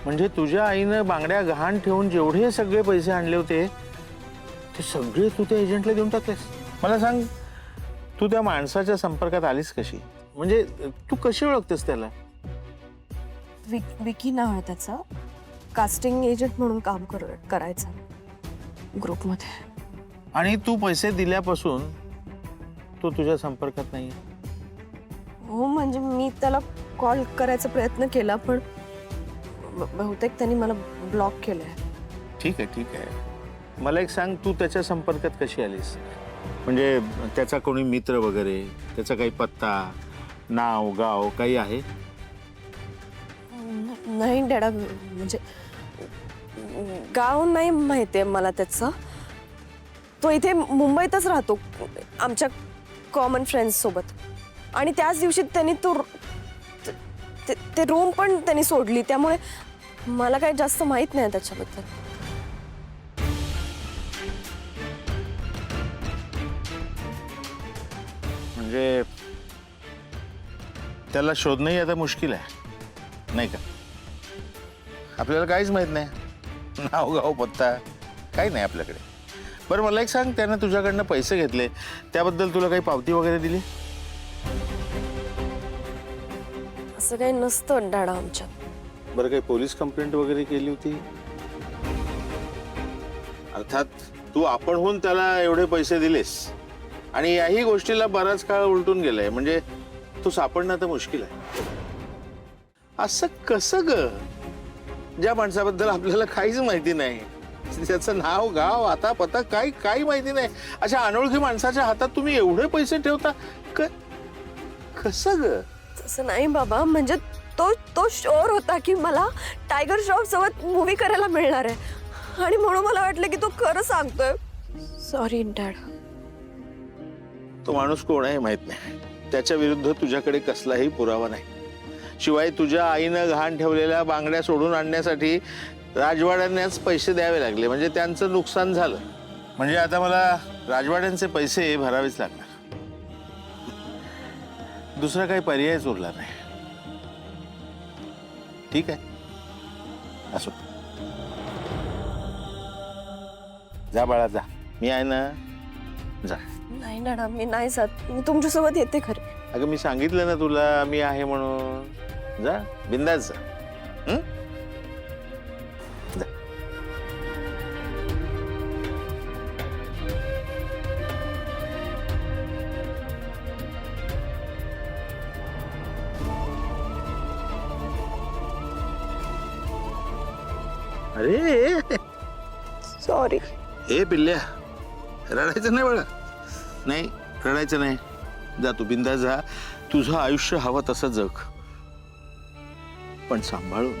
म्हणजे तुझ्या आईनं बांगड्या गहाण ठेवून जेवढे सगळे पैसे आणले होते ते सगळे तू त्या एजंटला देऊन टाकलेस. मला सांग, तू त्या माणसाच्या संपर्कात आलीस कशी? म्हणजे तू कशी ओळखतेस त्याला? विकी नाव आहे त्याचा. कास्टिंग एजंट म्हणून काम करायचा ग्रुपमध्ये. आणि तू पैसे दिल्यापासून तो तुझ्या संपर्कात नाहीये? हो, म्हणजे मी त्याला कॉल करायचा प्रयत्न केला पण बहुतेक त्यांनी मला ब्लॉक केलंय. ठीक आहे, ठीक आहे. मला एक सांग, तू त्याच्या संपर्कात कशी आलीस? म्हणजे त्याचा कोणी मित्र वगैरे, त्याचा काही पत्ता, नाव गाव काही आहे? नाही डॅडा, म्हणजे गाव नाही माहितीये मला त्याचं. तो इथे मुंबईतच राहतो आमच्या कॉमन फ्रेंड्स सोबत. आणि त्याच दिवशी त्यांनी ते रूम पण त्यांनी सोडली, त्यामुळे मला काही जास्त माहित नाही त्याच्याबद्दल. म्हणजे त्याला शोधणंही आता मुश्किल आहे, नाही का? आपल्याला काहीच माहित नाही, नाव गाव पत्ता काही नाही आपल्याकडे. बरं मला एक सांग, त्यानं तुझ्याकडनं पैसे घेतले त्याबद्दल तुला काही पावती वगैरे दिली? असं काही नसतं डॅडा आमच्यात. बरं, काही पोलीस कंप्लेंट वगैरे केली होती? अर्थात तू आपणहून त्याला एवढे पैसे दिलेस आणि याही गोष्टीला बराच काळ उलटून गेलाय, म्हणजे तू सापडणं तर मुश्किल आहे. असं कसं ग? ज्या माणसाबद्दल आपल्याला काहीच माहिती नाही, त्याचं नाव गाव आता पत्ता काही माहिती नाही, अशा अनोळखी माणसाच्या हातात तुम्ही एवढे पैसे ठेवता? कसं ग? तसं नाही बाबा, म्हणजे तो शुअर होता की मला टायगर श्रॉफ सोबत मूवी करायला मिळणार आहे आणि म्हणून मला वाटलं की तो खरं सांगतोय. Sorry dad. तो माणूस कोण आहे माहित नाही, त्याच्या विरुद्ध तुझ्याकडे कसलाही पुरावा नाही. शिवाय तुझ्या आईनं गहाण ठेवलेल्या बांगड्या सोडून आणण्यासाठी राजवाड्यांनाच पैसे द्यावे लागले, म्हणजे त्यांचं नुकसान झालं. म्हणजे आता मला राजवाड्यांचे पैसे भरावेच लागणार, दुसरा काही पर्यायच उरला नाही. ठीक आहे, असो. जा बाळा जा, मी आहे ना, जा. नाही डॅडा, मी नाही जात. मी तुमच्यासोबत येते खरे. अगं मी सांगितलं ना तुला मी आहे म्हणून. जा, बिंदास जा. जा. अरे सॉरी. ए पिल्ल्या, रडायचं नाही बाळा, नाही रडायचं नाही. जा तू बिंदास जा, तुझं आयुष्य हवं तसं जग, पण सांभाळून.